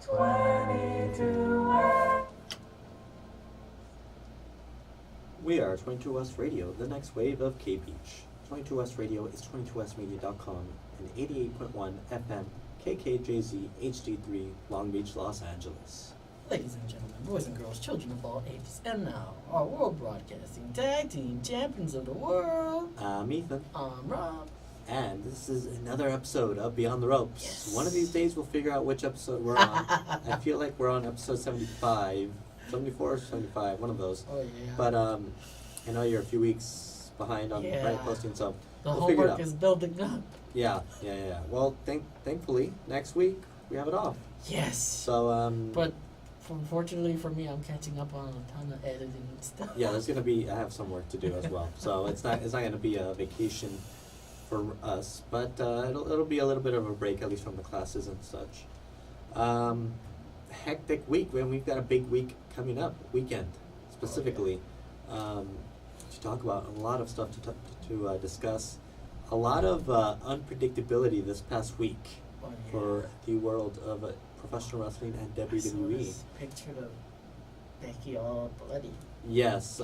22. We are 22 West Radio, the next wave of K-Beach. 22 West Radio is 22westmedia.com and 88.1 FM KKJZ HD3 Long Beach, Los Angeles. Ladies and gentlemen, boys and girls, children of all ages, and now, our World Broadcasting Tag Team Champions of the World. I'm Ethan. I'm Rob. And this is another episode of Beyond the Ropes. Yes. One of these days we'll figure out which episode we're on. I feel like we're on episode 75, 74 or 75, one of those. Oh, yeah. But I know you're a few weeks behind on Yeah. right posting, so the we'll figure it homework out. is building up. Yeah. Well, thankfully, next week we have it off. Yes. So, But unfortunately for me, I'm catching up on a ton of editing and stuff. yeah, I have some work to do as well. So it's not gonna be a vacation for us, but it'll be a little bit of a break, at least from the classes and such. Hectic week when we've got a big week coming up, weekend specifically. To talk about a lot of stuff to discuss. A lot of unpredictability this past week Oh, yeah. for the world of professional wrestling and I saw WWE. this picture of Becky all bloody. Yes,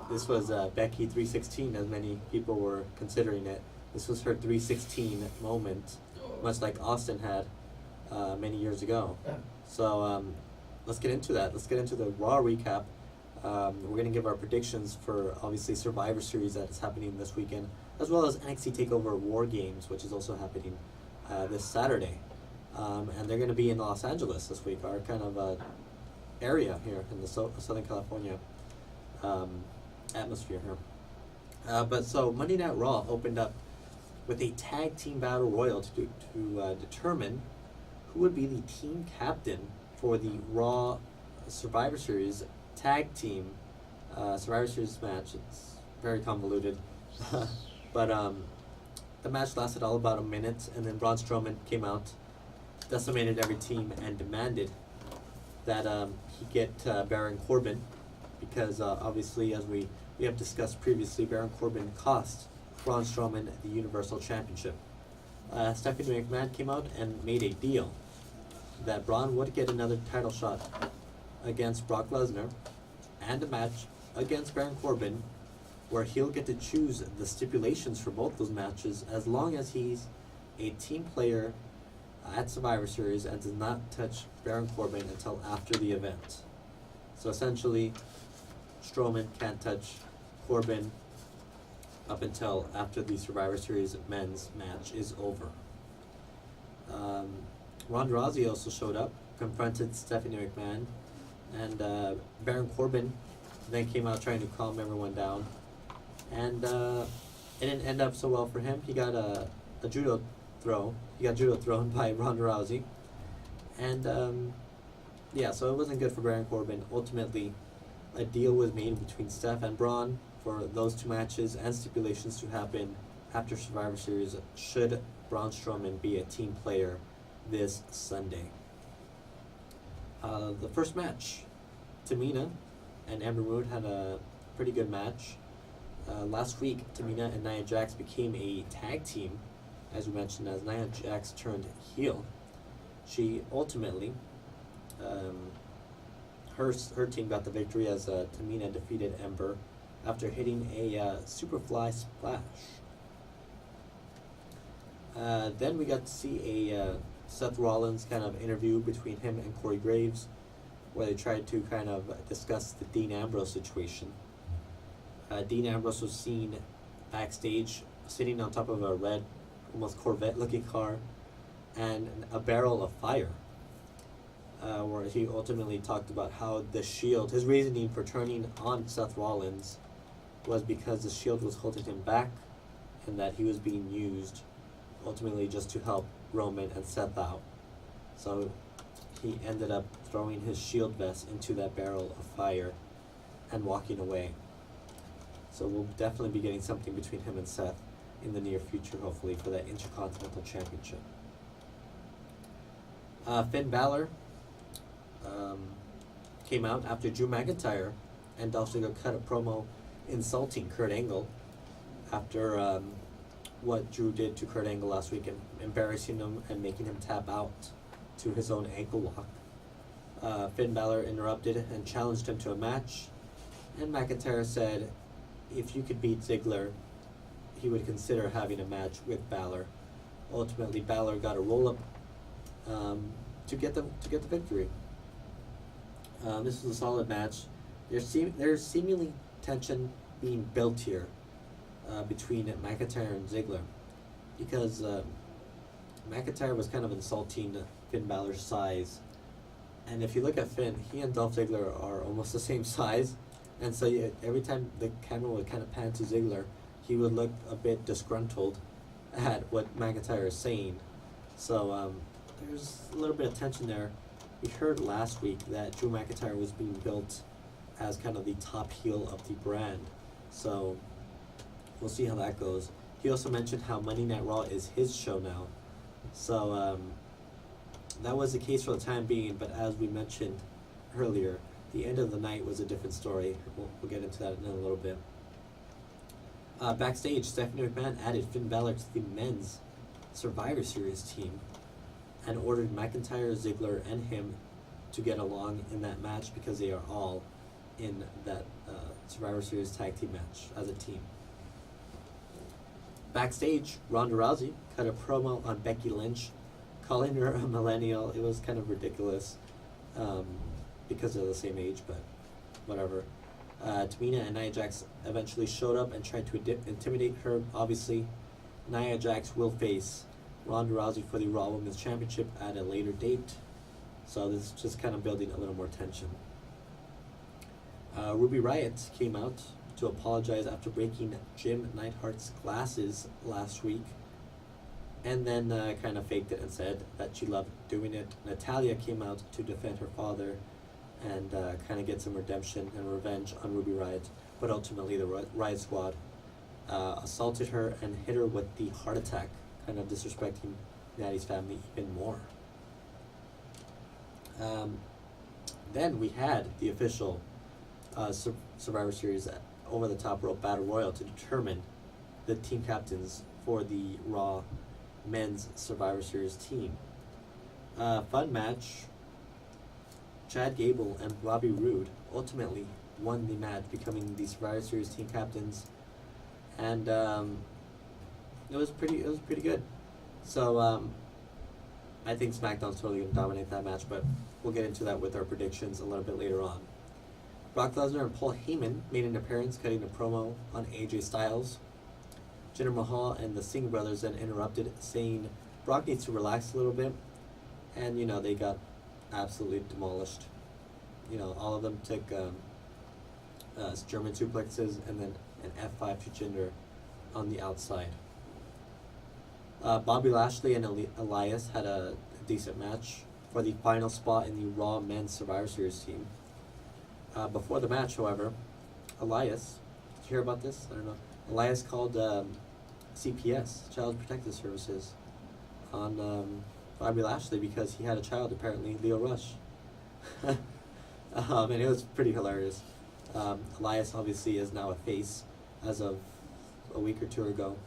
this was Becky 316, as many people were considering it. This was her 316 moment, much like Austin had many years ago. So let's get into that. Let's get into the Raw recap. We're going to give our predictions for, obviously, Survivor Series that is happening this weekend, as well as NXT TakeOver War Games, which is also happening this Saturday. And they're going to be in Los Angeles this week, our kind of area here in the Southern California atmosphere here. But so Monday Night Raw opened up with a tag team battle royal to determine who would be the team captain for the Raw Survivor Series tag team Survivor Series match. It's very convoluted. But the match lasted all about a minute, and then Braun Strowman came out, decimated every team, and demanded that he get Baron Corbin, because obviously, as we have discussed previously, Baron Corbin cost Braun Strowman the Universal Championship. Stephanie McMahon came out and made a deal that Braun would get another title shot against Brock Lesnar and a match against Baron Corbin, where he'll get to choose the stipulations for both those matches as long as he's a team player at Survivor Series and does not touch Baron Corbin until after the event. So essentially, Strowman can't touch Corbin up until after the Survivor Series men's match is over. Ronda Rousey also showed up, confronted Stephanie McMahon, and Baron Corbin then came out trying to calm everyone down. And it didn't end up so well for him. He got a judo throw. He got judo thrown by Ronda Rousey. And so it wasn't good for Baron Corbin. Ultimately, a deal was made between Steph and Braun for those two matches and stipulations to happen after Survivor Series should Braun Strowman be a team player this Sunday. The first match, Tamina and Ember Moon had a pretty good match. Last week, Tamina and Nia Jax became a tag team, as we mentioned, as Nia Jax turned heel. She ultimately, her team got the victory as Tamina defeated Ember after hitting a Superfly splash. Then we got to see a Seth Rollins kind of interview between him and Corey Graves, where they tried to kind of discuss the Dean Ambrose situation. Dean Ambrose was seen backstage sitting on top of a red, almost Corvette-looking car and a barrel of fire, where he ultimately talked about how the Shield, his reasoning for turning on Seth Rollins was because the Shield was holding him back and that he was being used ultimately just to help Roman and Seth out. So he ended up throwing his Shield vest into that barrel of fire and walking away. So we'll definitely be getting something between him and Seth in the near future, hopefully, for that Intercontinental Championship. Finn Balor came out after Drew McIntyre and Dolph Ziggler cut a promo insulting Kurt Angle after what Drew did to Kurt Angle last week, and embarrassing him and making him tap out to his own ankle lock. Finn Balor interrupted and challenged him to a match, and McIntyre said if you could beat Ziggler, he would consider having a match with Balor. Ultimately, Balor got a roll-up to get the victory. This was a solid match. There's seemingly tension being built here between McIntyre and Ziggler, because McIntyre was kind of insulting Finn Balor's size. And if you look at Finn, he and Dolph Ziggler are almost the same size. And so every time the camera would kind of pan to Ziggler, he would look a bit disgruntled at what McIntyre is saying. So there's a little bit of tension there. We heard last week that Drew McIntyre was being built as kind of the top heel of the brand. So we'll see how that goes. He also mentioned how Monday Night Raw is his show now. So that was the case for the time being, but as we mentioned earlier, the end of the night was a different story. We'll get into that in a little bit. Backstage, Stephanie McMahon added Finn Balor to the men's Survivor Series team and ordered McIntyre, Ziggler, and him to get along in that match because they are all in that Survivor Series tag team match as a team. Backstage, Ronda Rousey cut a promo on Becky Lynch, calling her a millennial. It was kind of ridiculous because they're the same age, but whatever. Tamina and Nia Jax eventually showed up and tried to intimidate her. Obviously, Nia Jax will face Ronda Rousey for the Raw Women's Championship at a later date. So this is just kind of building a little more tension. Ruby Riott came out to apologize after breaking Jim Neidhart's glasses last week, and then kind of faked it and said that she loved doing it. Natalya came out to defend her father and kind of get some redemption and revenge on Ruby Riott, but ultimately the Riott Squad assaulted her and hit her with the heart attack, kind of disrespecting Natty's family even more. Then we had the official Survivor Series over the top rope battle royal to determine the team captains for the Raw Men's Survivor Series team. Fun match. Chad Gable and Bobby Roode ultimately won the match, becoming the Survivor Series team captains, and it was pretty good. So I think SmackDown's totally going to dominate that match, but we'll get into that with our predictions a little bit later on. Brock Lesnar and Paul Heyman made an appearance, cutting a promo on AJ Styles. Jinder Mahal and the Singh brothers then interrupted, saying Brock needs to relax a little bit, and they got absolutely demolished. All of them took German suplexes and then an F5 to Jinder on the outside. Bobby Lashley and Elias had a decent match for the final spot in the Raw Men's Survivor Series team. Before the match, however, Elias, did you hear about this? I don't know. Elias called CPS, Child Protective Services, on Bobby Lashley because he had a child, apparently, Leo Rush. And it was pretty hilarious. Elias obviously is now a face as of a week or two ago,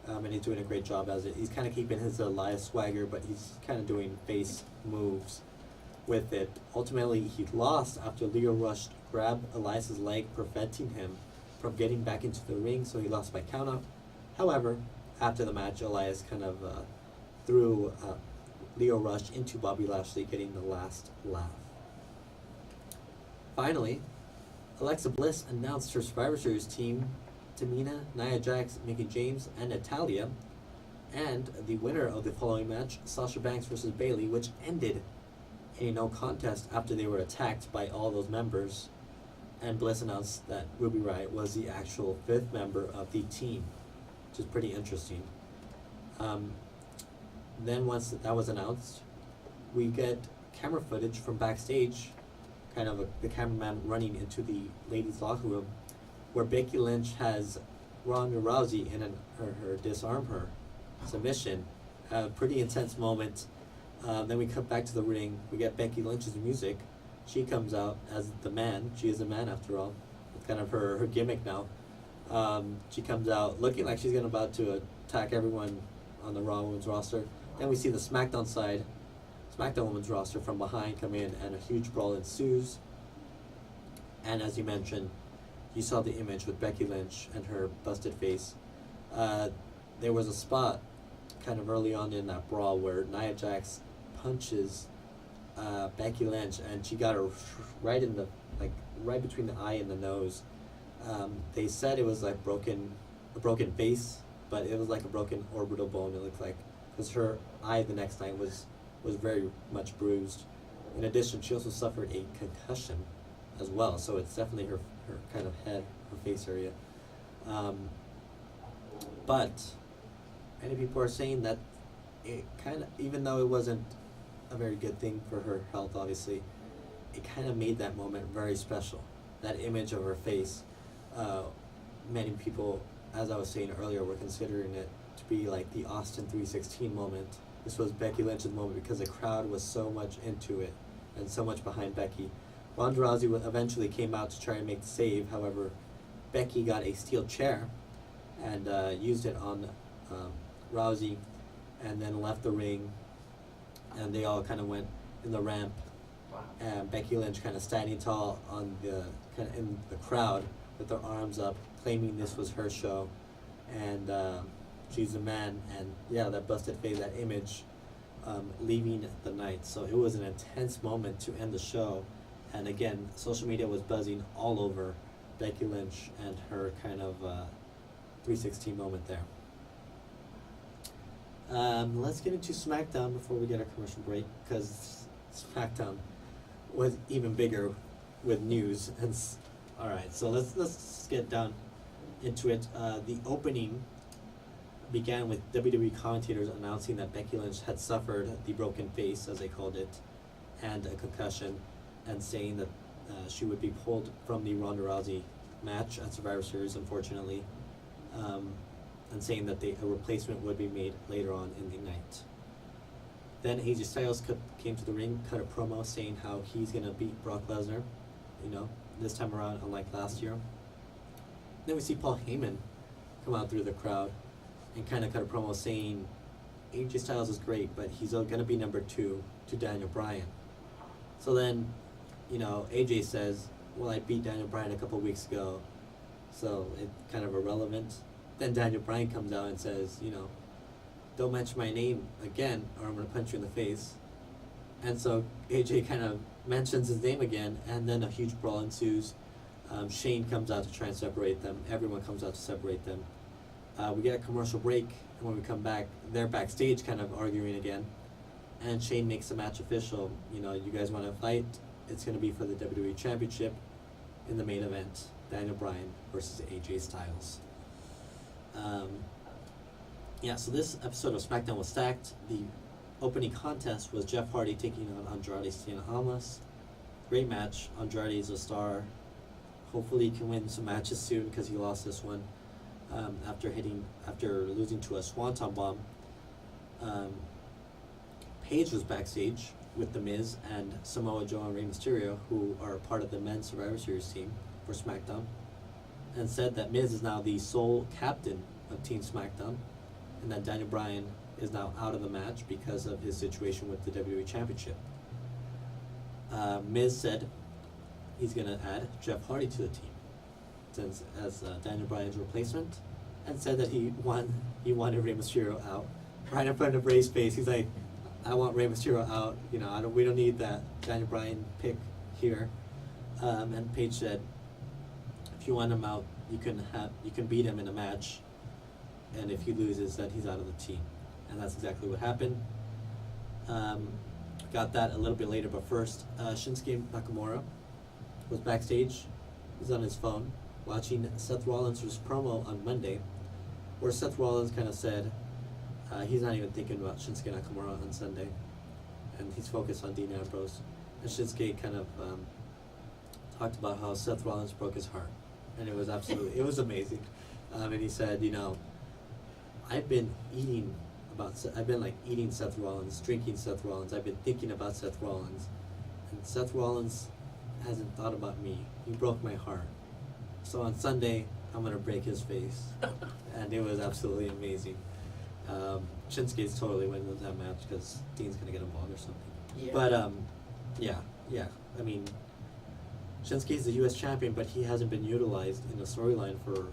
and he's doing a great job as it. He's kind of keeping his Elias swagger, but he's kind of doing face moves with it. Ultimately, he lost after Leo Rush grabbed Elias's leg, preventing him from getting back into the ring, so he lost by countout. However, after the match, Elias kind of threw Leo Rush into Bobby Lashley, getting the last laugh. Finally, Alexa Bliss announced her Survivor Series team: Tamina, Nia Jax, Mickie James, and Natalya, and the winner of the following match, Sasha Banks versus Bayley, which ended in a no contest after they were attacked by all those members, and Bliss announced that Ruby Riott was the actual 5th member of the team, which is pretty interesting. Then once that was announced, we get camera footage from backstage, kind of the cameraman running into the ladies' locker room, where Becky Lynch has Ronda Rousey in her disarm her submission. A pretty intense moment. Then we cut back to the ring. We get Becky Lynch's music. She comes out as the man. She is a man after all. It's kind of her gimmick now. She comes out looking like she's about to attack everyone on the Raw Women's roster. Then we see the SmackDown side. SmackDown Women's roster from behind come in, and a huge brawl ensues. And as you mentioned, you saw the image with Becky Lynch and her busted face. There was a spot kind of early on in that brawl where Nia Jax punches Becky Lynch, and she got her right in the right between the eye and the nose. They said it was like a broken face, but it was like a broken orbital bone. It looked like, because her eye the next night was very much bruised. In addition, she also suffered a concussion as well, so it's definitely her kind of head, her face area. But many people are saying that it kind of, even though it wasn't a very good thing for her health, obviously, it kind of made that moment very special. That image of her face, many people, as I was saying earlier, were considering it to be like the Austin 316 moment. This was Becky Lynch's moment because the crowd was so much into it and so much behind Becky. Ronda Rousey eventually came out to try and make the save. However, Becky got a steel chair and used it on Rousey, and then left the ring, and they all kind of went in the ramp. Wow. And Becky Lynch kind of standing tall on the kind of in the crowd with her arms up, claiming this was her show, and she's the man. And yeah, that busted face, that image, leaving the night. So it was an intense moment to end the show. And again, social media was buzzing all over Becky Lynch and her kind of 316 moment there. Let's get into SmackDown before we get our commercial break, because SmackDown was even bigger with news. And all right, so let's get down into it. The opening began with WWE commentators announcing that Becky Lynch had suffered the broken face, as they called it, and a concussion, and saying that she would be pulled from the Ronda Rousey match at Survivor Series, unfortunately, and saying that a replacement would be made later on in the night. Then AJ Styles came to the ring, cut a promo saying how he's going to beat Brock Lesnar, this time around, unlike last year. Then we see Paul Heyman come out through the crowd and kind of cut a promo saying AJ Styles is great, but he's going to be number 2 to Daniel Bryan. So then, AJ says, well, I beat Daniel Bryan a couple weeks ago, so it's kind of irrelevant. Then Daniel Bryan comes out and says, don't mention my name again or I'm going to punch you in the face. And so AJ kind of mentions his name again, and then a huge brawl ensues. Shane comes out to try and separate them. Everyone comes out to separate them. We get a commercial break, and when we come back, they're backstage kind of arguing again. And Shane makes the match official. You guys want to fight? It's going to be for the WWE Championship in the main event. Daniel Bryan versus AJ Styles. So this episode of SmackDown was stacked. The opening contest was Jeff Hardy taking on Andrade Cien Almas. Great match. Andrade is a star. Hopefully he can win some matches soon, because he lost this one after losing to a Swanton Bomb. Paige was backstage with The Miz and Samoa Joe and Rey Mysterio, who are part of the men's Survivor Series team for SmackDown, and said that Miz is now the sole captain of Team SmackDown, and that Daniel Bryan is now out of the match because of his situation with the WWE Championship. Miz said he's going to add Jeff Hardy to the team as Daniel Bryan's replacement, and said that he wanted Rey Mysterio out. Right in front of Rey's face, he's like, I want Rey Mysterio out. We don't need that Daniel Bryan pick here. And Paige said, if you want him out, you can beat him in a match, and if he loses, then he's out of the team. And that's exactly what happened. Got that a little bit later, but first, Shinsuke Nakamura was backstage. He's on his phone watching Seth Rollins' promo on Monday, where Seth Rollins kind of said he's not even thinking about Shinsuke Nakamura on Sunday, and he's focused on Dean Ambrose. And Shinsuke kind of talked about how Seth Rollins broke his heart, and it was amazing. And he said, I've been eating Seth Rollins, drinking Seth Rollins. I've been thinking about Seth Rollins, and Seth Rollins hasn't thought about me. He broke my heart. So on Sunday, I'm gonna break his face, and it was absolutely amazing. Shinsuke's totally winning that match because Dean's gonna get involved or something. Yeah. But yeah. I mean, Shinsuke's the U.S. champion, but he hasn't been utilized in the storyline for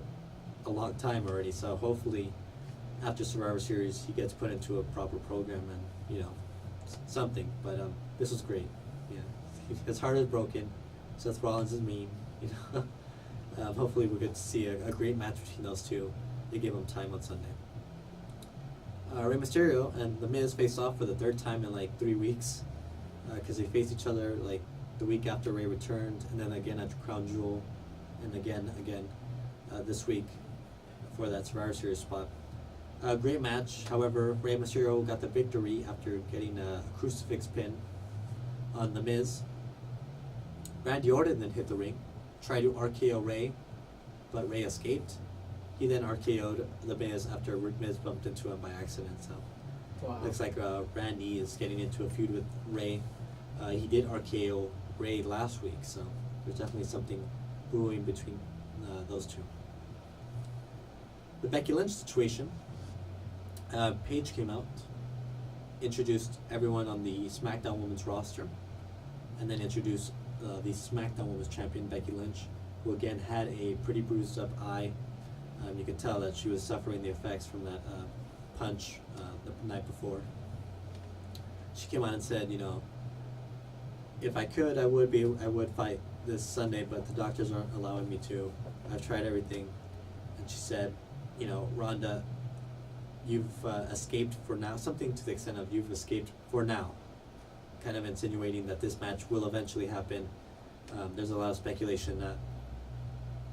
a long time already. So hopefully, after Survivor Series, he gets put into a proper program and something. But this was great. Yeah, his heart is broken. Seth Rollins is mean. Hopefully, we'll get to see a great match between those two. They give him time on Sunday. Rey Mysterio and The Miz face off for the third time in like 3 weeks, because they faced each other like the week after Rey returned, and then again at Crown Jewel, and again this week for that Survivor Series spot. Great match. However, Rey Mysterio got the victory after getting a crucifix pin on The Miz. Randy Orton then hit the ring, tried to RKO Rey, but Rey escaped. He then RKO'd The Miz after Miz bumped into him by accident. So Wow. looks like Randy is getting into a feud with Rey. He did RKO Rey last week, so there's definitely something brewing between those two. The Becky Lynch situation. Paige came out, introduced everyone on the SmackDown Women's roster, and then introduced the SmackDown Women's Champion Becky Lynch, who again had a pretty bruised up eye. You could tell that she was suffering the effects from that punch the night before. She came out and said, if I could, I would fight this Sunday, but the doctors aren't allowing me to. I've tried everything. And she said, Rhonda, you've escaped for now, something to the extent of you've escaped for now, kind of insinuating that this match will eventually happen. There's a lot of speculation that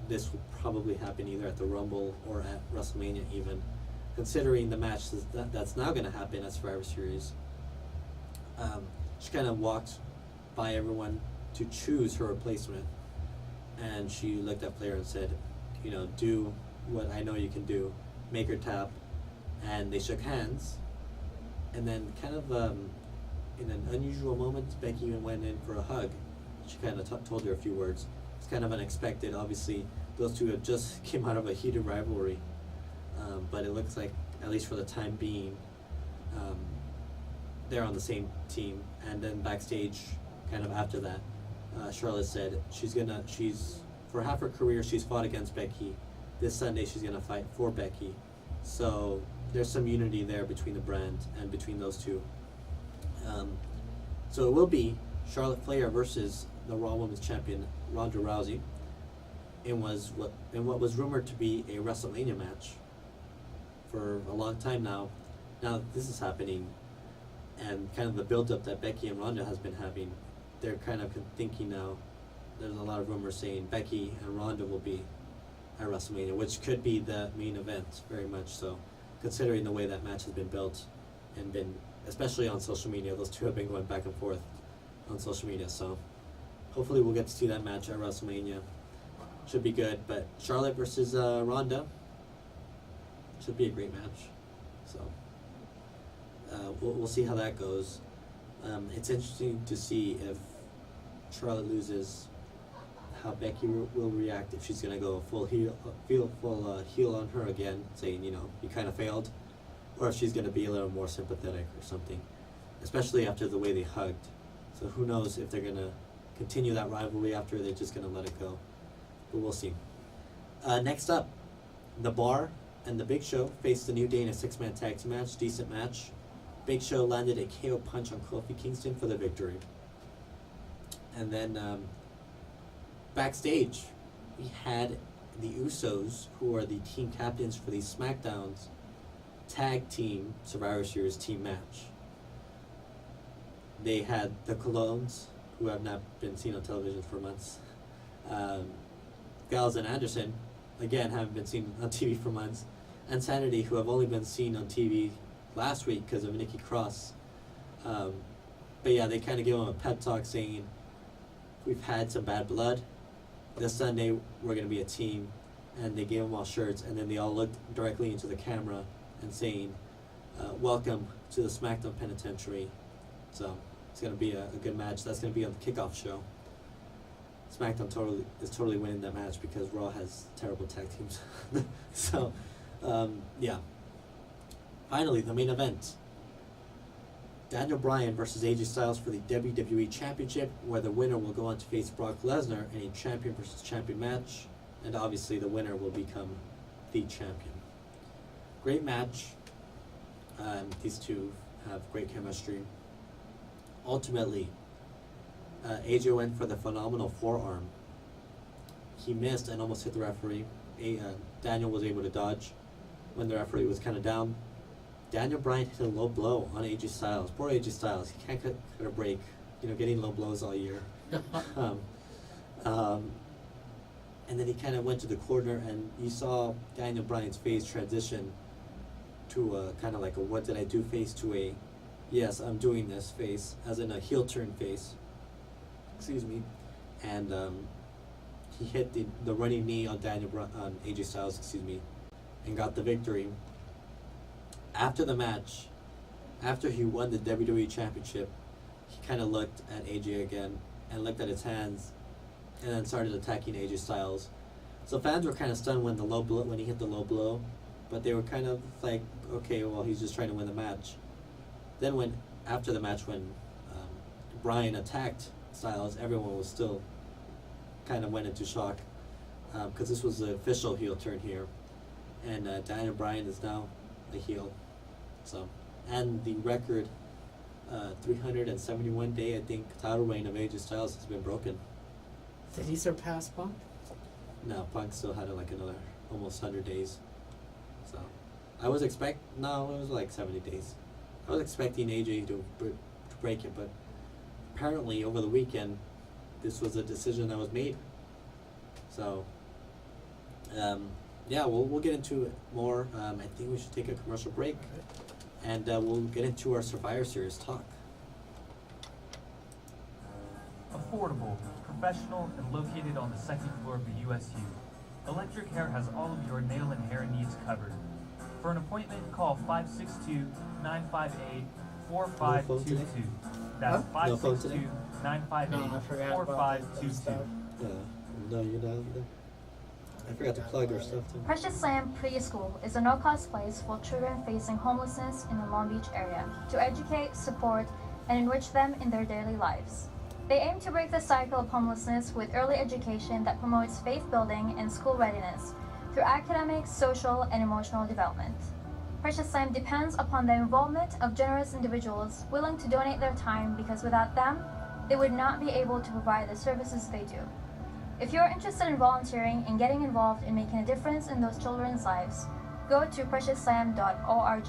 this will probably happen either at the Rumble or at WrestleMania even, considering the match that's now going to happen at Survivor Series. She kind of walked by everyone to choose her replacement, and she looked at Flair and said, do what I know you can do, make her tap, and they shook hands, and then kind of in an unusual moment, Becky even went in for a hug. She kind of told her a few words. It's kind of unexpected. Obviously, those two had just came out of a heated rivalry, but it looks like, at least for the time being, they're on the same team. And then backstage, kind of after that, Charlotte said she's for half her career she's fought against Becky. This Sunday she's gonna fight for Becky. So there's some unity there between the brand and between those two. So it will be Charlotte Flair versus the Raw Women's Champion Ronda Rousey in what was rumored to be a WrestleMania match for a long time now. Now that this is happening, and kind of the build-up that Becky and Ronda has been having, they're kind of thinking now, there's a lot of rumors saying Becky and Ronda will be at WrestleMania, which could be the main event, very much so, considering the way that match has been built and been, especially on social media, those two have been going back and forth on social media, so hopefully we'll get to see that match at WrestleMania. Should be good, but Charlotte versus Ronda should be a great match, so we'll see how that goes. It's interesting to see if Charlotte loses, how Becky will react, if she's gonna go full heel on her again, saying you kind of failed, or if she's gonna be a little more sympathetic or something, especially after the way they hugged. So who knows if they're gonna continue that rivalry after, or they're just gonna let it go. But we'll see. Next up, The Bar and The Big Show faced the New Day in a 6-man tag team match. Decent match. Big Show landed a KO punch on Kofi Kingston for the victory. And then backstage, we had the Usos, who are the team captains for the SmackDown's tag team Survivor Series team match. They had the Colognes, who have not been seen on television for months. Gallows and Anderson, again, haven't been seen on TV for months. And Sanity, who have only been seen on TV last week because of Nikki Cross. But yeah, they kind of give him a pep talk saying, we've had some bad blood. This Sunday, we're going to be a team. And they gave them all shirts, and then they all looked directly into the camera and saying, welcome to the SmackDown Penitentiary. So it's going to be a good match. That's going to be on the kickoff show. SmackDown is totally winning that match because Raw has terrible tag teams. So, yeah. Finally, the main event. Daniel Bryan versus AJ Styles for the WWE Championship, where the winner will go on to face Brock Lesnar in a champion versus champion match, and obviously the winner will become the champion. Great match. These two have great chemistry. Ultimately, AJ went for the phenomenal forearm. He missed and almost hit the referee. Daniel was able to dodge when the referee was kind of down. Daniel Bryan hit a low blow on AJ Styles. Poor AJ Styles. He can't cut a break. Getting low blows all year. And then he kind of went to the corner, and you saw Daniel Bryan's face transition to a kind of like a "what did I do" face to a "yes, I'm doing this" face, as in a heel turn face. Excuse me. And he hit the running knee on on AJ Styles, and got the victory. After the match, after he won the WWE Championship, he kind of looked at AJ again and looked at his hands, and then started attacking AJ Styles. So fans were kind of stunned when he hit the low blow, but they were kind of like, okay, well, he's just trying to win the match. Then after the match, when Bryan attacked Styles, everyone was still kind of went into shock, because this was the official heel turn here, and Daniel Bryan is now a heel. So, and the record 371 day, I think, title reign of AJ Styles has been broken. Did he surpass Punk? No, Punk still had another almost 100 days. So, it was like 70 days. I was expecting AJ to break it, but apparently over the weekend, this was a decision that was made. So, we'll get into it more. I think we should take a commercial break, and we'll get into our Survivor Series talk. Affordable, professional, and located on the second floor of the USU. Electric Hair has all of your nail and hair needs covered. For an appointment, call 562-958-4522. That's 562-958-4522. No, you're not either. I forgot to plug our stuff too. Precious Lamb Preschool is a no-cost place for children facing homelessness in the Long Beach area to educate, support, and enrich them in their daily lives. They aim to break the cycle of homelessness with early education that promotes faith building and school readiness through academic, social, and emotional development. Precious Lamb depends upon the involvement of generous individuals willing to donate their time, because without them, they would not be able to provide the services they do. If you're interested in volunteering and getting involved in making a difference in those children's lives, go to preciouslam.org.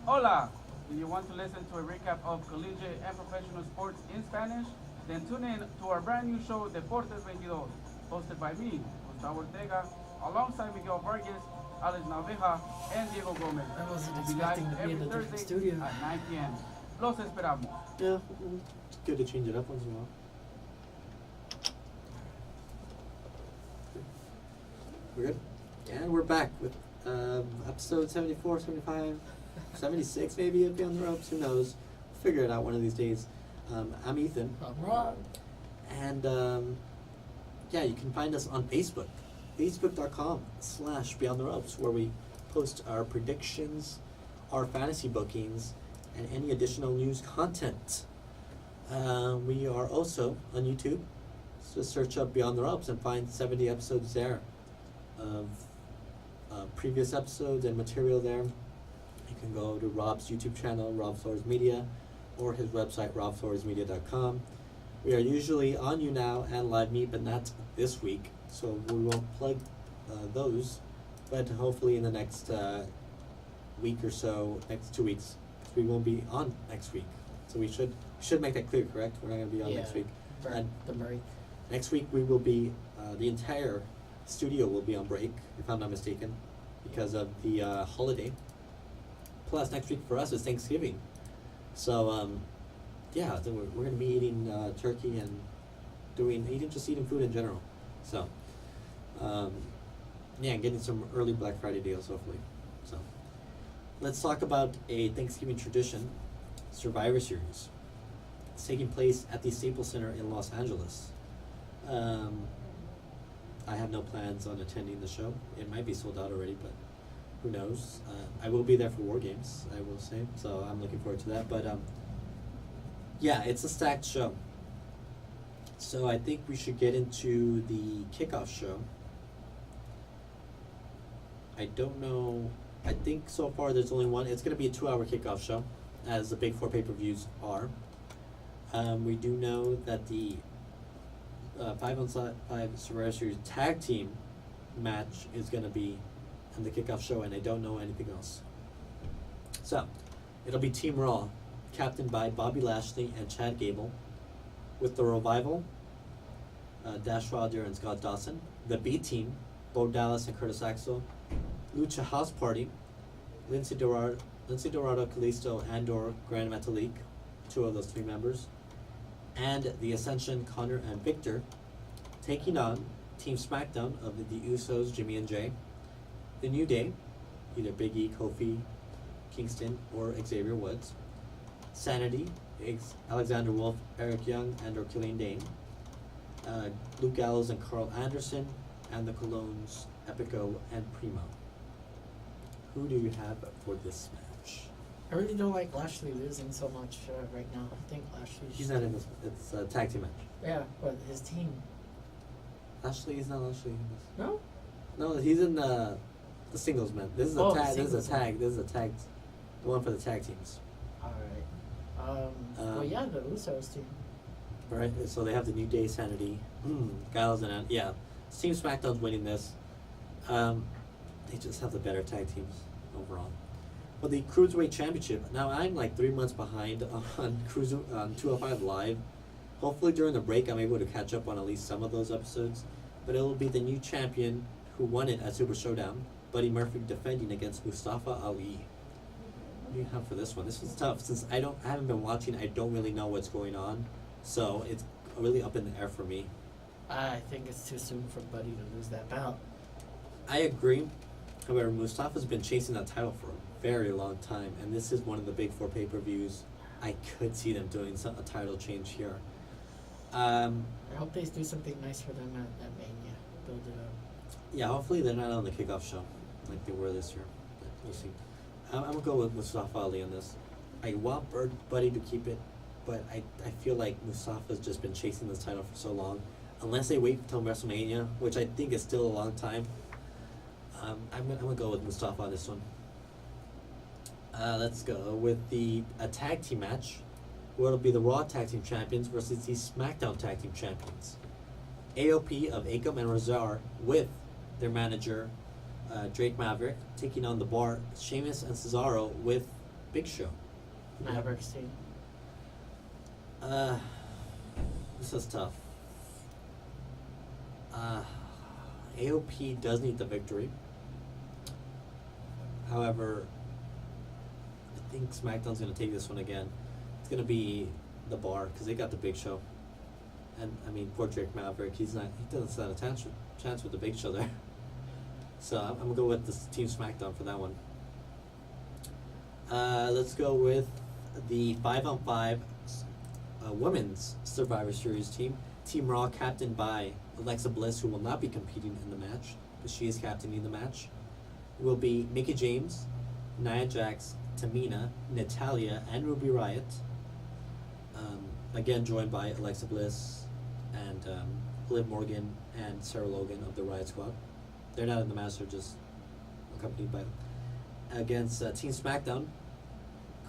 Hola! Do you want to listen to a recap of collegiate and professional sports in Spanish? Then tune in to our brand new show, Deportes 22, hosted by me, Gustavo Ortega, alongside Miguel Vargas, Alex Naveja, and Diego Gomez. I wasn't We'll be live expecting to be every in a different Thursday studio. at 9 p.m. Los esperamos. Yeah, it's good to change it up once in a while. We're good? And we're back with episode 74, 75, 76 maybe of Beyond the Ropes, who knows. We'll figure it out one of these days. I'm Ethan. I'm Rob. And you can find us on Facebook, facebook.com/Beyond the Ropes, where we post our predictions, our fantasy bookings, and any additional news content. We are also on YouTube, so search up Beyond the Ropes and find 70 episodes there of previous episodes and material there. You can go to Rob's YouTube channel, Rob Flores Media, or his website, robfloresmedia.com. We are usually on YouNow and Live Me, but not this week, so we won't plug those, but hopefully in the next week or so, next 2 weeks, we won't be on next week. So we should make that clear, correct? We're not going to be on next week. And The break. next week we will be, the entire studio will be on break, if I'm not mistaken, because of the holiday. Plus, next week for us is Thanksgiving. So, so we're going to be eating turkey and eating food in general. So, getting some early Black Friday deals, hopefully. So, let's talk about a Thanksgiving tradition, Survivor Series. It's taking place at the Staples Center in Los Angeles. I have no plans on attending the show. It might be sold out already, but who knows? I will be there for War Games, I will say, so I'm looking forward to that. But yeah, it's a stacked show. So I think we should get into the kickoff show. I don't know. I think so far there's only one. It's going to be a 2-hour kickoff show, as the big 4 pay-per-views are. We do know that the 5-on-5 Survivor Series tag team match is going to be on the kickoff show, and I don't know anything else. So, it'll be Team Raw, captained by Bobby Lashley and Chad Gable, with the Revival, Dash Wilder and Scott Dawson, the B Team, Bo Dallas and Curtis Axel, Lucha House Party, Lindsay Dorado, Kalisto, and/or Grand Metalik, 2 of those 3 members, and the Ascension, Connor and Victor, taking on Team SmackDown of the Usos, Jimmy and Jay, the New Day, either Big E, Kofi, Kingston, or Xavier Woods, Sanity, Alexander Wolf, Eric Young, and/or Killian Dane, Luke Gallows and Carl Anderson, and the Colognes, Epico and Primo. Who do you have for this match? I really don't like Lashley losing so much right now. I think Lashley. He's not in this. It's a tag team match. Yeah, but his team. Lashley is not Lashley in this. No. No, he's in the singles match. This is a Oh, tag. This is a singles tag. This is a tag. The one for the tag teams. All right. Well, yeah, the Usos team. Right. So they have the New Day, Sanity, Gallows, and yeah, Team SmackDown's winning this. They just have the better tag teams overall. For the Cruiserweight Championship, now I'm like 3 months behind on 205 Live. Hopefully during the break I'm able to catch up on at least some of those episodes. But it will be the new champion who won it at Super Showdown, Buddy Murphy, defending against Mustafa Ali. What do you have for this one? This one's tough since I haven't been watching. I don't really know what's going on, so it's really up in the air for me. I think it's too soon for Buddy to lose that belt. I agree. However, Mustafa's been chasing that title for a very long time, and this is one of the big 4 pay-per-views. I could see them doing a title change here. I hope they do something nice for them at Mania. Build it up. Yeah, hopefully they're not on the kickoff show like they were this year. But we'll see. I'm going to go with Mustafa Ali on this. I want Buddy to keep it, but I feel like Mustafa's just been chasing this title for so long. Unless they wait until WrestleMania, which I think is still a long time. I'm gonna go with Mustafa on this one. Let's go with a tag team match, where it'll be the Raw Tag Team Champions versus the SmackDown Tag Team Champions. AOP of Akam and Razar with their manager, Drake Maverick, taking on the Bar, Sheamus and Cesaro with Big Show. Mavericks team. This is tough. AOP does need the victory. However, I think SmackDown's going to take this one again. It's going to be the Bar because they got the Big Show. And I mean, poor Drake Maverick, he doesn't stand a chance with the Big Show there. So I'm going to go with this Team SmackDown for that one. Let's go with the 5-on-5 Women's Survivor Series team. Team Raw, captained by Alexa Bliss, who will not be competing in the match, but she is captaining the match. It will be Mickie James, Nia Jax, Tamina, Natalya, and Ruby Riott. Again, joined by Alexa Bliss and Liv Morgan and Sarah Logan of the Riott Squad. They're not in the match, they're just accompanied by them. Against Team SmackDown,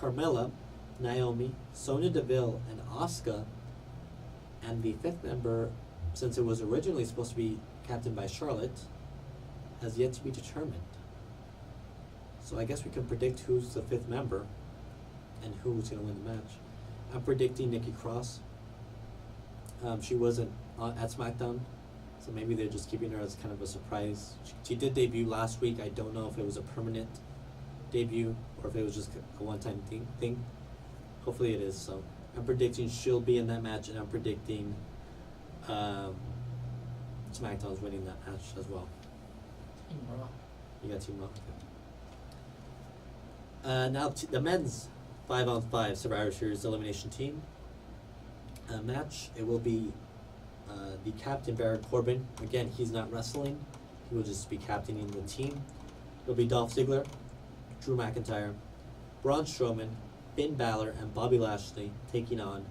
Carmella, Naomi, Sonya Deville, and Asuka. And the 5th member, since it was originally supposed to be captained by Charlotte, has yet to be determined. So I guess we can predict who's the 5th member and who's going to win the match. I'm predicting Nikki Cross. She wasn't at SmackDown, so maybe they're just keeping her as kind of a surprise. She did debut last week. I don't know if it was a permanent debut or if it was just a one-time thing. Hopefully it is. So I'm predicting she'll be in that match, and I'm predicting SmackDown's winning that match as well. Team Raw. You got Team Raw. Now the men's 5-on-5 Survivor Series elimination team match. It will be the captain Baron Corbin. Again, he's not wrestling. He will just be captaining the team. It'll be Dolph Ziggler, Drew McIntyre, Braun Strowman, Finn Balor, and Bobby Lashley taking on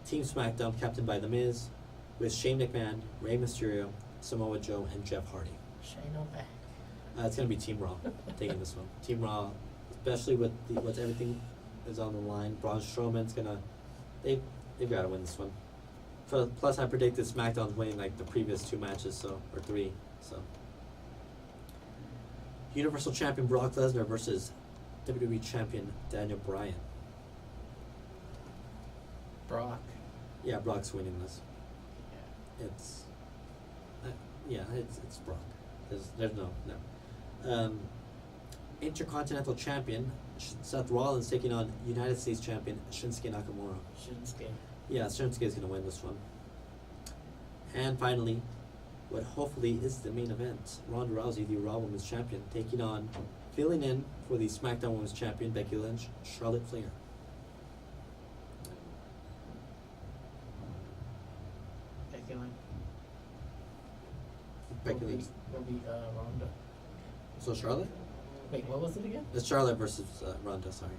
Team SmackDown, captained by The Miz, with Shane McMahon, Rey Mysterio, Samoa Joe, and Jeff Hardy. Shane O'Mac. It's gonna be Team Raw taking this one. Team Raw, especially with everything is on the line. Braun Strowman's gonna they've gotta win this one. Plus, I predicted SmackDown's winning like the previous 2 matches, or 3. So, Universal Champion Brock Lesnar versus WWE Champion Daniel Bryan. Brock. Yeah, Brock's winning this. Yeah. It's Brock. There's no. Intercontinental Champion Seth Rollins taking on United States Champion Shinsuke Nakamura. Shinsuke. Yeah, Shinsuke's gonna win this one. And finally, what hopefully is the main event, Ronda Rousey, the Raw Women's Champion, taking on, filling in for the SmackDown Women's Champion Becky Lynch, Charlotte Flair. Becky Lynch. Becky Lynch. Will be Ronda. So Charlotte? Wait, what was it again? It's Charlotte versus Ronda, sorry.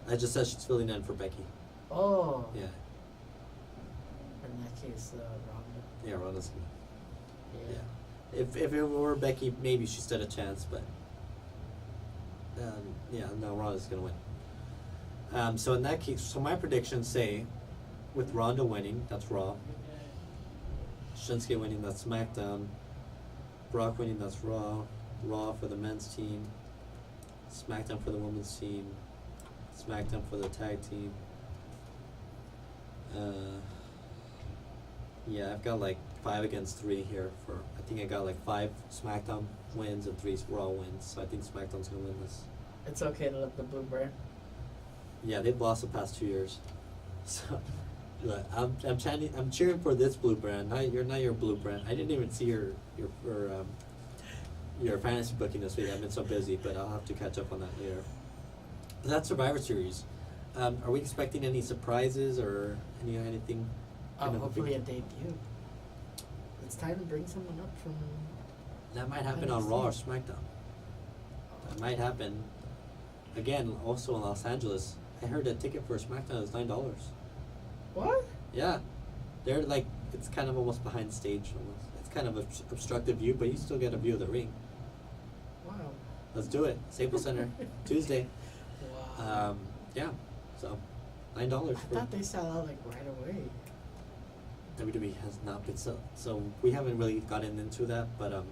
I just said she's filling in for Becky. Oh. Yeah. In that case, Ronda. Yeah, Ronda's gonna. Yeah. Yeah. If it were Becky, maybe she stood a chance, but no, Ronda's gonna win. So in that case, so my predictions say, with Ronda winning, that's Raw. Shinsuke winning, that's SmackDown. Brock winning, that's Raw. Raw for the men's team. SmackDown for the women's team. SmackDown for the tag team. Yeah, I've got like 5 against 3 here. I think I got like 5 SmackDown wins and 3 Raw wins. So I think SmackDown's gonna win this. It's okay to let the blue brand. Yeah, they've lost the past 2 years. So, look, I'm cheering for this blue brand. Not your blue brand. I didn't even see your fantasy booking this week. I've been so busy, but I'll have to catch up on that later. That's Survivor Series. Are we expecting any surprises or anything? kind of a Hopefully big- a debut. It's time to bring someone up from. That might happen on Raw or SmackDown. That might happen. Again, also in Los Angeles. I heard a ticket for SmackDown is $9. What? Yeah, they're like, it's kind of almost behind stage. Almost. It's kind of a obstructed view, but you still get a view of the ring. Wow. Let's do it. Staples Center, Tuesday. Wow. Yeah, so $9 I for thought they sell out like right away. WWE has not been so we haven't really gotten into that, but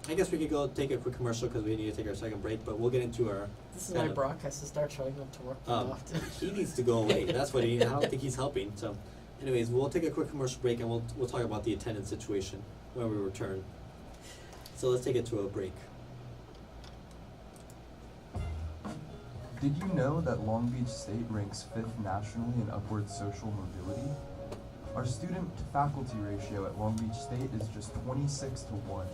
I guess we could go take a quick commercial because we need to take our second break, but we'll get into our This is kind why of- Brock has to start showing up to work more often. he needs to go away. That's what I don't think he's helping. So anyways, we'll take a quick commercial break and we'll talk about the attendance situation when we return. So let's take it to a break. Did you know that Long Beach State ranks 5th nationally in upward social mobility? Our student-to-faculty ratio at Long Beach State is just 26-1,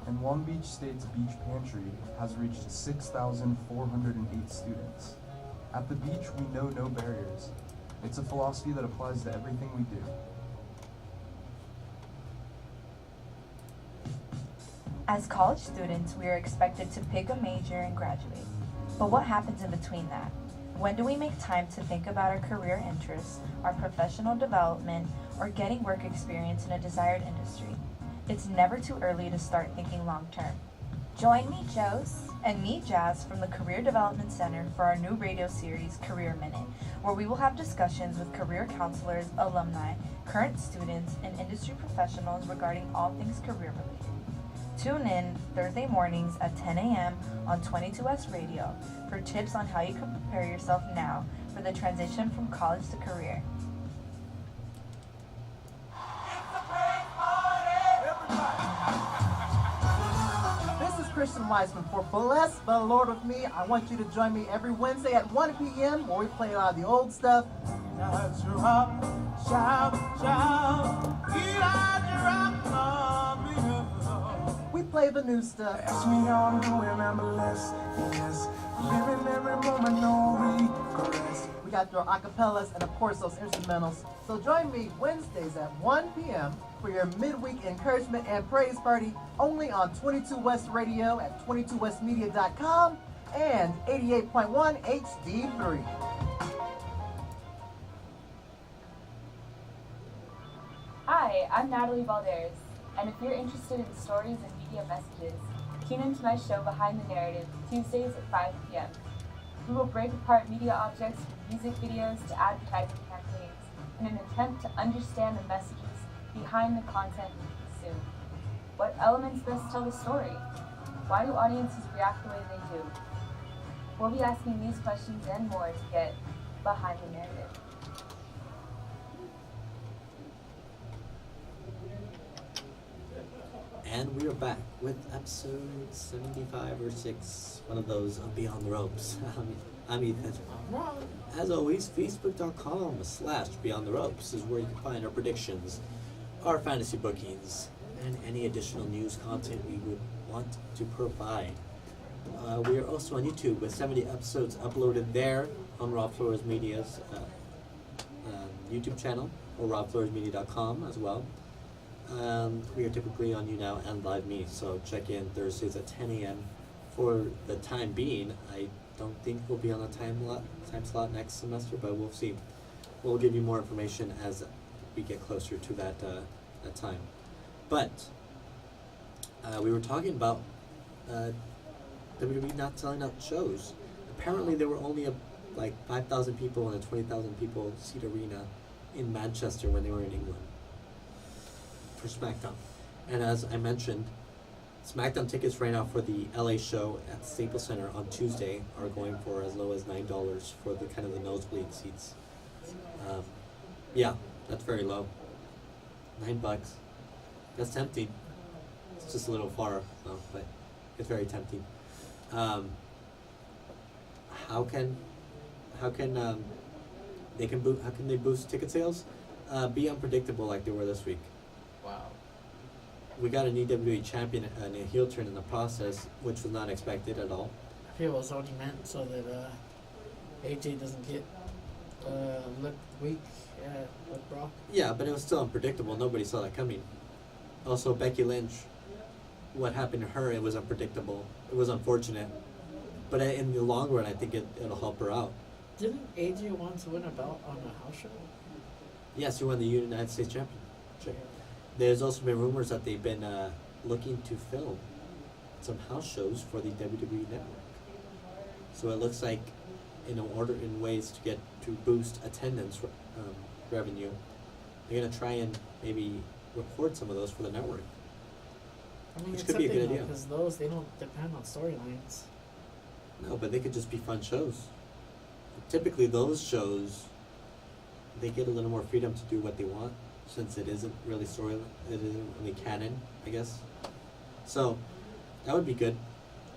and Long Beach State's beach pantry has reached 6,408 students. At the beach, we know no barriers. It's a philosophy that applies to everything we do. As college students, we are expected to pick a major and graduate. But what happens in between that? When do we make time to think about our career interests, our professional development, or getting work experience in a desired industry? It's never too early to start thinking long term. Join me, Jose, and me, Jazz, from the Career Development Center for our new radio series, Career Minute, where we will have discussions with career counselors, alumni, current students, and industry professionals regarding all things career related. Tune in Thursday mornings at 10 a.m. on 22S Radio for tips on how you can prepare yourself now for the transition from college to career. This is Christian Wiseman for Bless the Lord with Me. I want you to join me every Wednesday at 1 p.m. where we play a lot of the old stuff. We play the new stuff. Ask me how I'm doing, I'm blessed, yes. Living every moment, no regrets. We We got your acapellas and of course those instrumentals. So join me Wednesdays at 1 p.m. for your midweek encouragement and praise party only on 22 West Radio at 22westmedia.com and 88.1 HD3. Hi, I'm Natalie Valdez, and if you're interested in stories and media messages, tune into my show Behind the Narrative, Tuesdays at 5 p.m. We will break apart media objects from music videos to advertising campaigns in an attempt to understand the messages behind the content we consume. What elements best tell the story? Why do audiences react the way they do? We'll be asking these questions and more to get behind the narrative. And we are back with episode 75 or 6, one of those of Beyond the Ropes. I'm Ethan. As always, facebook.com/Beyond the Ropes is where you can find our predictions, our fantasy bookings, and any additional news content we would want to provide. We are also on YouTube with 70 episodes uploaded there on Rob Flores Media's YouTube channel, or robfloresmedia.com as well. We are typically on YouNow and Live Me, so check in Thursdays at 10 a.m. For the time being. I don't think we'll be on a time slot next semester, but we'll see. We'll give you more information as we get closer to that time. But we were talking about WWE not selling out shows. Apparently there were only like 5,000 people in a 20,000 people seat arena in Manchester when they were in England for SmackDown. And as I mentioned, SmackDown tickets right now for the LA show at Staples Center on Tuesday are going for as low as $9 for the kind of the nosebleed seats. Yeah, that's very low. $9. That's tempting. It's just a little far, though, but it's very tempting. How can they boost ticket sales? Be unpredictable like they were this week. Wow. We got an EWA champion and a heel turn in the process, which was not expected at all. I feel it was only meant so that AJ doesn't get lip weak with Brock. Yeah, but it was still unpredictable. Nobody saw that coming. Also, Becky Lynch, what happened to her, it was unpredictable. It was unfortunate. But in the long run, I think it'll help her out. Didn't AJ want to win a belt on a house show? Yes, he won the United States Championship. There's also been rumors that they've been looking to film some house shows for the WWE Network. So it looks like, in ways to boost attendance revenue, they're gonna try and maybe record some of those for the network. I mean, Which it's could be a good idea. because those, they don't depend on storylines. No, but they could just be fun shows. Typically, those shows, they get a little more freedom to do what they want, since it isn't really storyline, it isn't really canon, I guess. So, that would be good.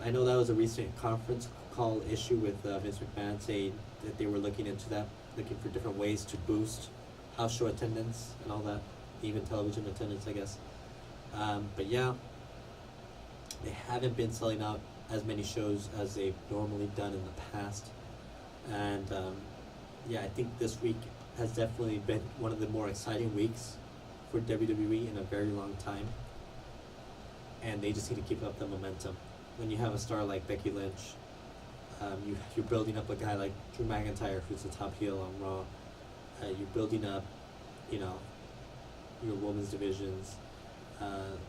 I know that was a recent conference call issue with Vince McMahon saying that they were looking into that, looking for different ways to boost house show attendance and all that, even television attendance, I guess. But yeah, they haven't been selling out as many shows as they've normally done in the past. And yeah, I think this week has definitely been one of the more exciting weeks for WWE in a very long time. And they just need to keep up the momentum. When you have a star like Becky Lynch, you're building up a guy like Drew McIntyre, who's the top heel on Raw. You're building up, your women's divisions.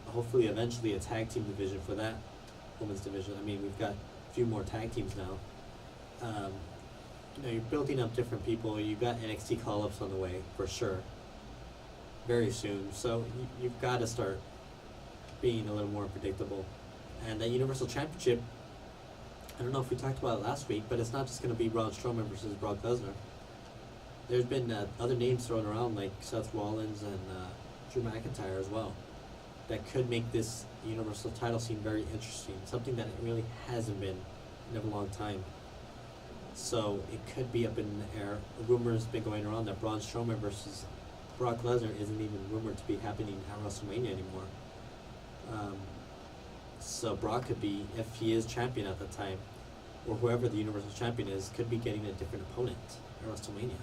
Hopefully, eventually, a tag team division for that women's division. I mean, we've got a few more tag teams now. You're building up different people. You've got NXT call-ups on the way, for sure. Very soon. So, you've got to start being a little more predictable. And that Universal Championship, I don't know if we talked about it last week, but it's not just going to be Braun Strowman versus Brock Lesnar. There's been other names thrown around, like Seth Rollins and Drew McIntyre as well, that could make this Universal title scene very interesting, something that it really hasn't been in a long time. So it could be up in the air. A rumor has been going around that Braun Strowman versus Brock Lesnar isn't even rumored to be happening at WrestleMania anymore. So Brock could be, if he is champion at the time, or whoever the Universal Champion is, could be getting a different opponent at WrestleMania.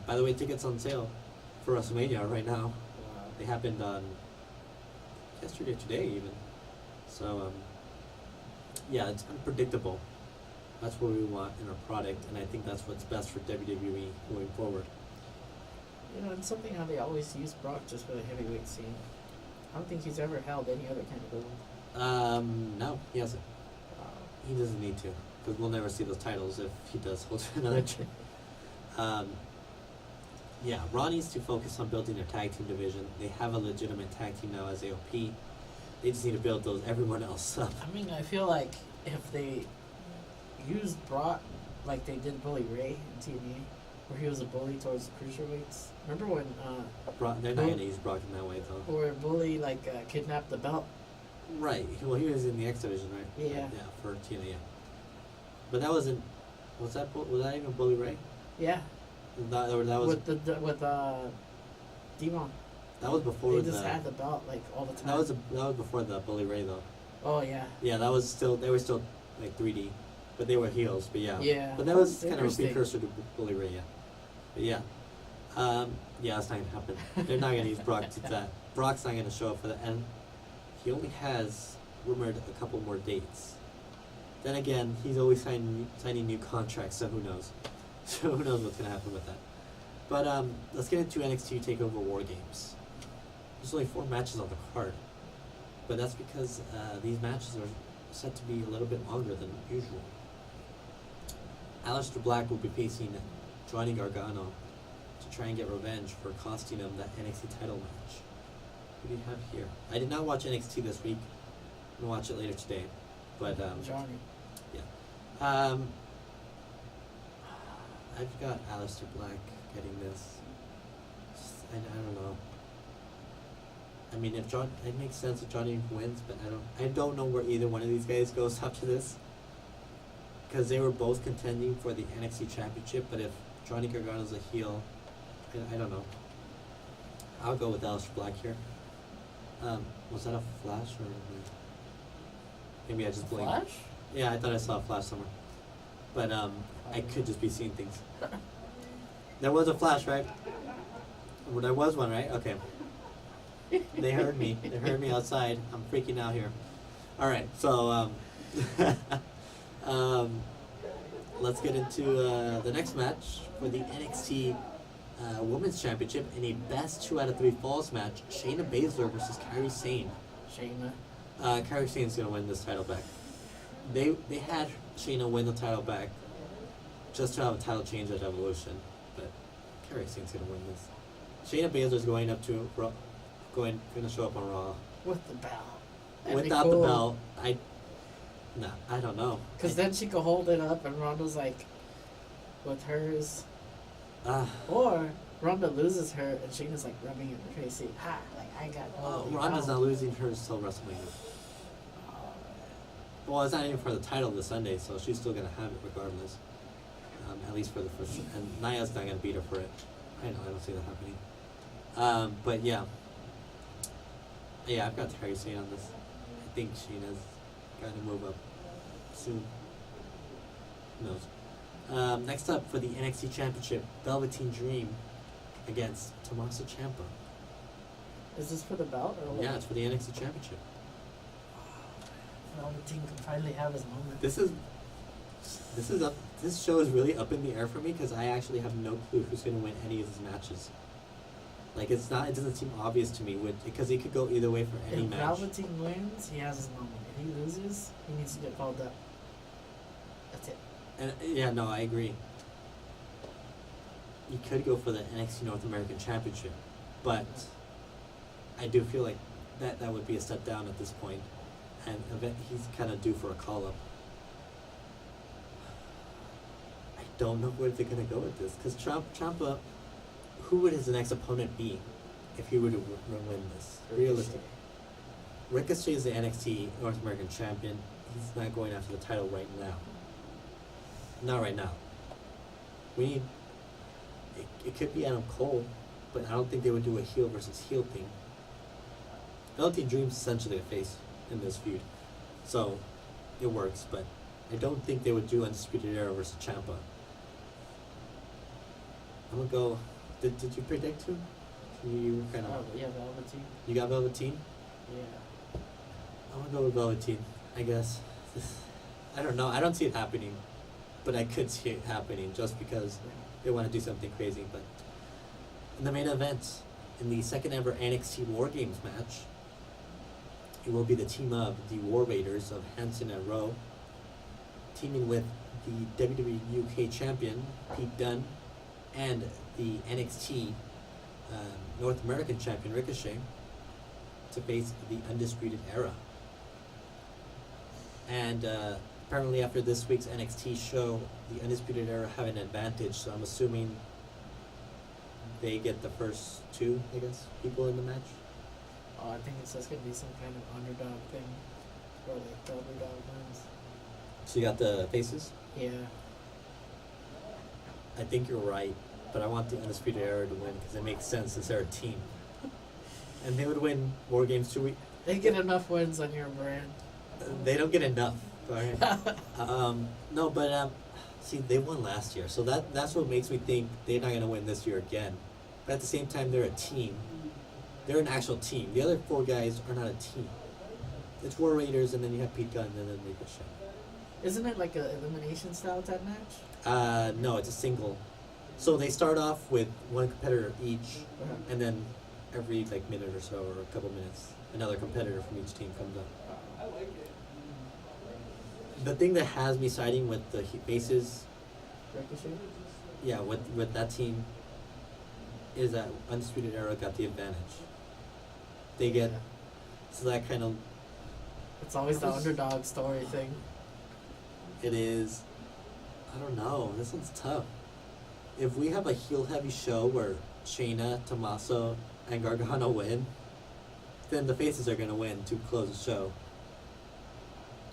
By the way, tickets on sale for WrestleMania right now. They happened on yesterday, today even. So, yeah, it's unpredictable. That's what we want in our product, and I think that's what's best for WWE going forward. You know, it's something how they always use Brock just for the heavyweight scene. I don't think he's ever held any other kind of belt. No, he hasn't. He doesn't need to, because we'll never see those titles if he does hold another. Yeah, Raw needs to focus on building their tag team division. They have a legitimate tag team now as AOP. They just need to build everyone else up. I mean, I feel like if they used Brock like they did Bully Ray in TNA, where he was a bully towards cruiserweights. Remember when They're not gonna use Brock in that way though. where Bully kidnapped the belt? Right. Well, he was in the X division, right? Yeah. Yeah, for TNA. Yeah. But that wasn't. Was that even Bully Ray? Yeah. That was with Devon. that was before They just had the belt all the time. That was before the Bully Ray though. Oh yeah. Yeah, they were still 3D, but they were heels. But yeah. Yeah. But that was kind of a interesting. precursor to Bully Ray, yeah. But yeah, yeah, that's not gonna happen. They're not gonna use Brock to that. Brock's not gonna show up for that, and he only has rumored a couple more dates. Then again, he's always signing new contracts, so who knows? So who knows what's gonna happen with that? But let's get into NXT Takeover War Games. There's only 4 matches on the card, but that's because these matches are set to be a little bit longer than usual. Aleister Black will be facing Johnny Gargano to try and get revenge for costing him that NXT title match. What do you have here? I did not watch NXT this week. I'm gonna watch it later today. But Johnny. yeah. I've got Aleister Black getting this. I don't know. I mean, it makes sense if Johnny wins, but I don't know where either one of these guys goes after this. Because they were both contending for the NXT Championship, but if Johnny Gargano's a heel, I don't know. I'll go with Aleister Black here. Was that a flash or maybe I just blinked? Flash? Yeah, I thought I saw a flash somewhere. But I could just be seeing things. There was a flash, right? Well, there was one, right? Okay. They heard me. They heard me outside. I'm freaking out here. All right, so let's get into the next match for the NXT Women's Championship in a best 2 out of 3 falls match. Shayna Baszler versus Kairi Sane. Shayna. Kairi Sane's gonna win this title back. They had Shayna win the title back just to have a title change at Evolution, but Kairi Sane's gonna win this. Shayna Baszler's going up to going to show up on Raw With the belt. That'd be without cool. the belt. I don't know. Because then she could hold it up and Ronda's with hers. Or Ronda loses her and Shayna's rubbing it in her face. See, I got all the Ronda's belt. not losing hers till WrestleMania. Well, it's not even for the title this Sunday, so she's still gonna have it regardless. At least for the first. And Nia's not gonna beat her for it. I don't see that happening. But yeah. Yeah, I've got Kairi Sane on this. I think Shayna's got to move up soon. Who knows? Next up for the NXT Championship, Velveteen Dream against Tommaso Ciampa. Is this for the belt or what? Yeah, it's for the NXT Championship. Velveteen can finally have his moment. This show is really up in the air for me because I actually have no clue who's going to win any of these matches. It doesn't seem obvious to me because it could go either way for any if match. Velveteen wins, he has his moment. If he loses, he needs to get called up. That's it. And yeah, no, I agree. You could go for the NXT North American Championship, but I do feel like that would be a step down at this point, and he's kind of due for a call up. I don't know where they're gonna go with this because Ciampa, who would his next opponent be if he were to win this? Realistically, Ricochet is the NXT North American Champion. He's not going after the title right now. Not right now. We need. It could be Adam Cole, but I don't think they would do a heel versus heel thing. Velveteen Dream's essentially a face in this feud, so it works. But I don't think they would do Undisputed Era versus Ciampa. I'm gonna go. Did you predict who? You kind of. Yeah, Velveteen. You got Velveteen? Yeah. I'm gonna go with Velveteen, I guess. I don't know. I don't see it happening, but I could see it happening just because they want to do something crazy. But in the main event, in the second ever NXT War Games match, it will be the team of the War Raiders of Hanson and Rowe, teaming with the WWE UK champion Pete Dunne and the NXT North American champion Ricochet to face the Undisputed Era. And apparently after this week's NXT show, the Undisputed Era have an advantage, so I'm assuming they get the first two, I guess, people in the match. Oh, I think it's just going to be some kind of underdog thing, or like the underdog wins. So you got the faces? Yeah. I think you're right, but I want the Undisputed Era to win because it makes sense since they're a team. And they would win War Games 2 weeks. They get enough wins on your brand. They don't get enough. Right? No, but see, they won last year, so that's what makes me think they're not gonna win this year again. But at the same time, they're a team. They're an actual team. The other four guys are not a team. It's War Raiders, and then you have Pete Dunne, and then Ricochet. Isn't it like an elimination style type match? No, it's a single. So they start off with one competitor each, and then every like minute or so, or a couple minutes, another competitor from each team comes up. The thing that has me siding with the faces, Ricochet? yeah, with that team, is that Undisputed Era got the advantage. They get, so that kind of... It's always the underdog story thing. It is, I don't know, this one's tough. If we have a heel-heavy show where Shayna, Tommaso, and Gargano win, then the faces are going to win to close the show.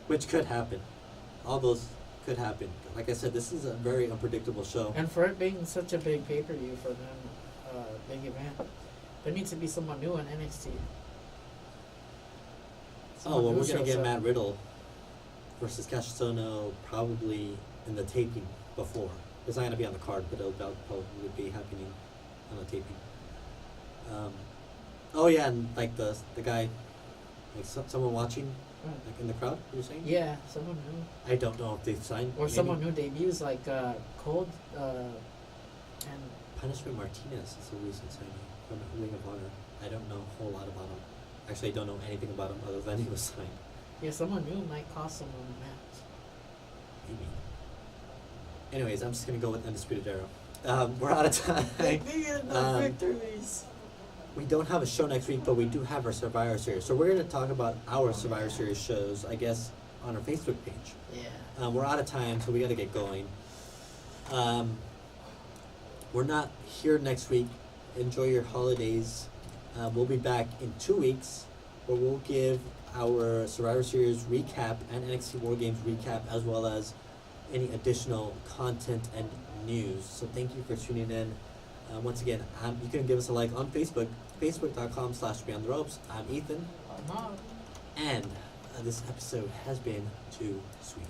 Which could happen. All those could happen. Like I said, this is a very unpredictable show. And for it being such a big pay-per-view for them, big event, there needs to be someone new in NXT. We're going to get Matt Riddle versus Cassius Ohno probably in the taping before. It's not going to be on the card, but it'll probably be happening on the taping. And like the guy, like someone watching, like in the crowd, you're saying? Yeah, someone new. I don't know if they've signed. Or someone new debuts, like Cold and Punishment Martinez is a recent signing from Ring of Honor. I don't know a whole lot about him. Actually, I don't know anything about him other than he was signed. Yeah, someone new might cost someone a match. Maybe. Anyways, I'm just going to go with Undisputed Era. We're out of time. Victories. We don't have a show next week, but we do have our Survivor Series. So we're going to talk about our Survivor Series shows, I guess, on our Facebook page. Yeah. We're out of time, so we got to get going. We're not here next week. Enjoy your holidays. We'll be back in 2 weeks, where we'll give our Survivor Series recap and NXT War Games recap, as well as any additional content and news. So thank you for tuning in. Once again, you can give us a like on Facebook, facebook.com/BeyondTheRopes. I'm Ethan. I'm Mark. And this episode has been too sweet.